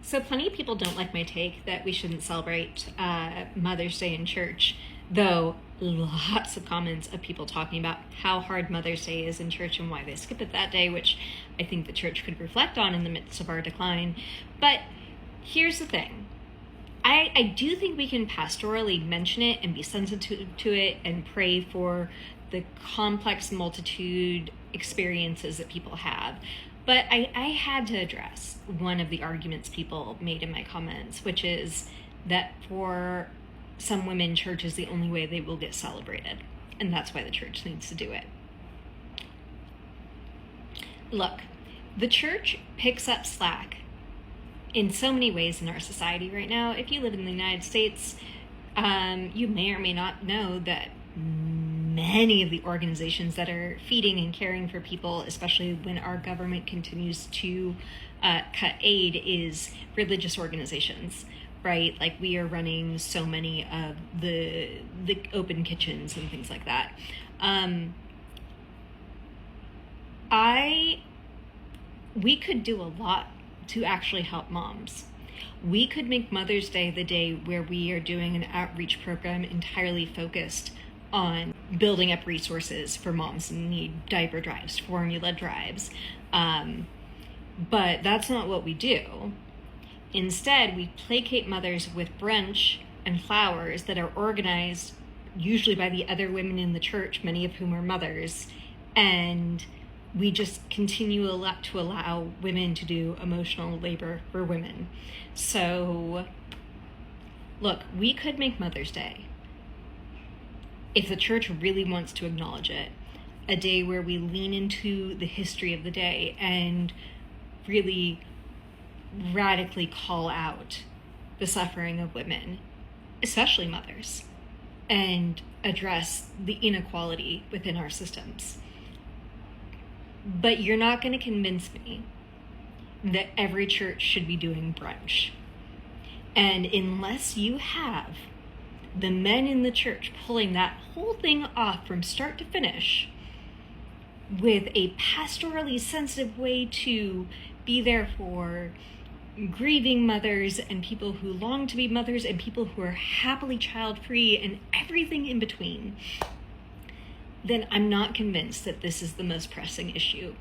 So plenty of people don't like my take that we shouldn't celebrate Mother's Day in church, though lots of comments of people talking about how hard Mother's Day is in church and why they skip it that day, which I think the church could reflect on in the midst of our decline. But here's the thing. I do think we can pastorally mention it and be sensitive to it and pray for the complex multitude experiences that people have. But I had to address one of the arguments people made in my comments, which is that for some women, church is the only way they will get celebrated. And that's why the church needs to do it. Look, the church picks up slack in so many ways in our society right now. If you live in the United States, you may or may not know that many of the organizations that are feeding and caring for people, especially when our government continues to cut aid, is religious organizations, right? Like we are running so many of the open kitchens and things like that. We could do a lot to actually help moms. We could make Mother's Day the day where we are doing an outreach program entirely focused on building up resources for moms who need diaper drives, formula drives. But that's not what we do. Instead, we placate mothers with brunch and flowers that are organized usually by the other women in the church, many of whom are mothers, and we just continue to allow women to do emotional labor for women. So, look, we could make Mother's Day, if the church really wants to acknowledge it, a day where we lean into the history of the day and really radically call out the suffering of women, especially mothers, and address the inequality within our systems. But you're not going to convince me that every church should be doing brunch. And unless you have the men in the church pulling that whole thing off from start to finish with a pastorally sensitive way to be there for grieving mothers and people who long to be mothers and people who are happily child-free and everything in between, then I'm not convinced that this is the most pressing issue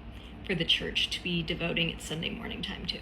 for the church to be devoting its Sunday morning time to.